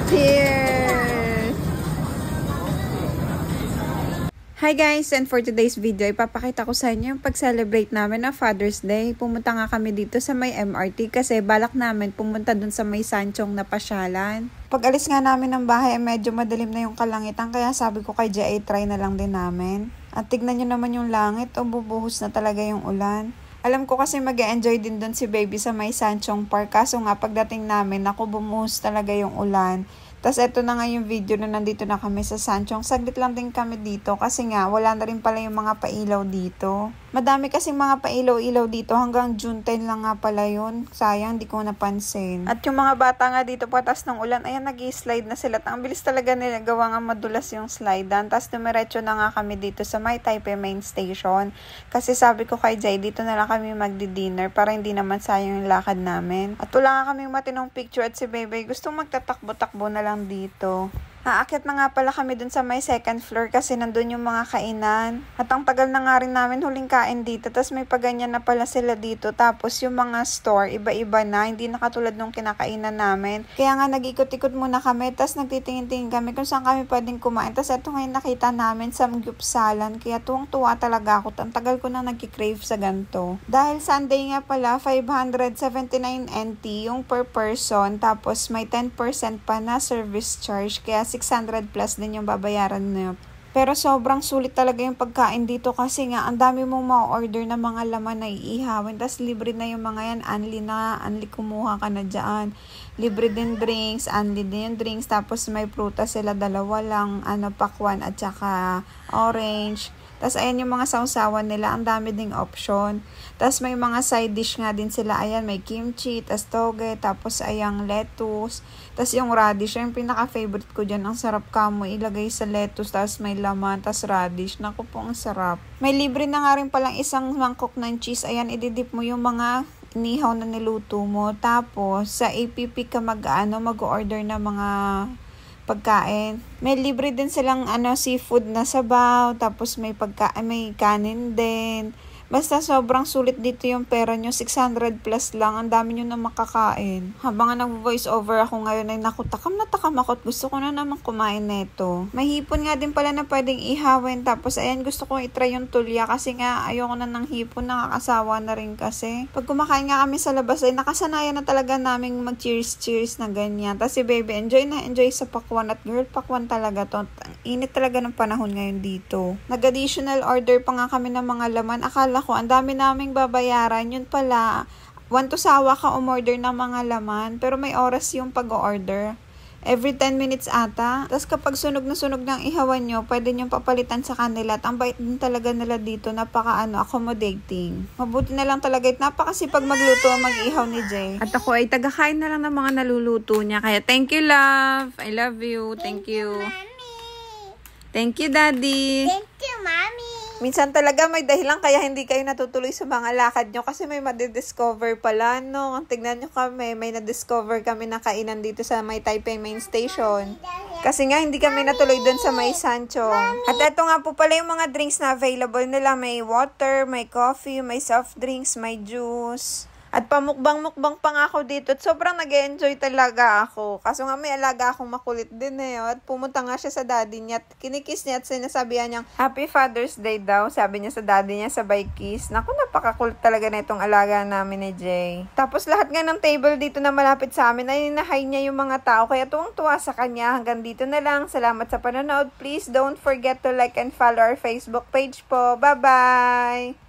Cheers! Hi guys! And for today's video, ipapakita ko sa inyo yung pag-celebrate namin ng Father's Day. Pumunta nga kami dito sa may MRT kasi balak namin pumunta dun sa may Sanchong na pasyalan. Pag alis nga namin ng bahay, medyo madilim na yung kalangitan kaya sabi ko kay Jay, try na lang din namin. At tignan nyo naman yung langit, bubuhos na talaga yung ulan. Alam ko kasi mag-e-enjoy din doon si baby sa may Sanchong Park. Kaso nga pagdating namin, bumuhos talaga yung ulan. Tapos eto na nga yung video na nandito na kami sa Sanchong. Saglit lang din kami dito kasi nga wala na rin pala yung mga pailaw dito. Madami kasing mga pailaw-ilaw dito hanggang June 10 lang nga pala yun. Sayang, di ko napansin. At yung mga bata nga dito patas ng ulan, ayan nag-i-slide na sila. Ang bilis talaga nila gawa nga madulas yung slidean. Tapos dumiretso na nga kami dito sa may Taipei Main Station. Kasi sabi ko kay Jay, dito na lang kami magdi-dinner para hindi naman sayang yung lakad namin. At wala nga kaming matinong picture at si Bebe gustong magtatakbo-takbo na lang dito. Aakyat na nga pala kami dun sa may second floor kasi nandun yung mga kainan. At ang tagal na nga rin namin huling kain dito. Tapos may paganyan na pala sila dito. Tapos yung mga store, iba-iba na. Hindi na katulad nung kinakainan namin. Kaya nga nag-ikot-ikot muna kami. Tapos nagtitingin-tingin kami kung saan kami pwedeng kumain. Tapos ito ngayon nakita namin sa Samgyupsalan. Kaya tuwang-tuwa talaga ako. Ang tagal ko na nag-crave sa ganito. Dahil Sunday nga pala, 579 NT yung per person. Tapos may 10% pa na service charge. Kaya 600 plus din yung babayaran nyo. Pero sobrang sulit talaga yung pagkain dito kasi nga ang dami mong ma-order na mga laman na iihawin. Tapos libre na yung mga yan. Unli kumuha ka na dyan. Libre din drinks. Unli din yung drinks. Tapos may prutas sila. Dalawa lang. Pakwan at saka orange. Tapos ayan yung mga sausawan nila. Ang dami ding option. Tapos may mga side dish nga din sila. Ayan may kimchi, tas toge, tapos ayang lettuce. Tapos yung radish, yung pinaka-favorite ko dyan. Ang sarap kamo ilagay sa lettuce. Tapos may laman, tapos radish. Naku po, ang sarap. May libre na nga rin palang isang mangkok ng cheese. Ayan, ididip mo yung mga inihaw na niluto mo. Tapos sa APP ka mag-order na mga pagkain. May libre din silang seafood na sabaw, tapos may kanin din. Basta sobrang sulit dito yung pera nyo, 600 plus lang, ang dami nyo na makakain. Habang nag-voice over ako ngayon ay takam na takam ako at gusto ko na naman kumain neto. May hipon nga din pala na pwedeng ihawin, tapos ayan gusto ko itry yung tulya kasi nga ayoko na ng hipon, nakakasawa na rin kasi. Pag kumakain nga kami sa labas ay nakasanayan na talaga naming mag-cheers na ganyan. Tapos si baby enjoy sa pakwan at girl pakwan talaga to. Init talaga ng panahon ngayon dito. Nag-additional order pa nga kami ng mga laman. Akala ko, ang dami naming babayaran. Yun pala, 1 to sawa ka umorder ng mga laman. Pero may oras yung pag-order. Every 10 minutes ata. Tapos kapag sunog ng ihawan nyo, pwede nyo papalitan sa kanila. At ang bait din talaga nila dito. Accommodating. Mabuti na lang talaga. Napakasipag magluto ang mag-ihaw ni Jay. At ako ay tagakain na lang ng mga naluluto niya. Kaya thank you, love. I love you. Thank you. Thank you, Daddy. Thank you, Mommy. Minsan talaga may dahilan kaya hindi kayo natutuloy sa mga lakad nyo kasi may madidiscover pala, no? Tignan nyo kami, may nadiscover kami na kainan dito sa may Taipei Main Station. Kasi nga hindi kami natuloy dun sa may Sanchong. At eto nga po pala yung mga drinks na available nila. May water, may coffee, may soft drinks, may juice. At pamukbang-mukbang pa nga ako dito at sobrang nag-enjoy talaga ako. Kaso nga may alaga akong makulit din At pumunta nga siya sa daddy niya at kinikiss niya at sinasabihan niyang Happy Father's Day daw. Sabi niya sa daddy niya sabay kiss. Naku, napakakulit talaga na itong alaga namin ni Jay. Tapos lahat nga ng table dito na malapit sa amin ay inahay niya yung mga tao. Kaya tuwang-tuwa sa kanya. Hanggang dito na lang. Salamat sa panonood. Please don't forget to like and follow our Facebook page po. Bye-bye!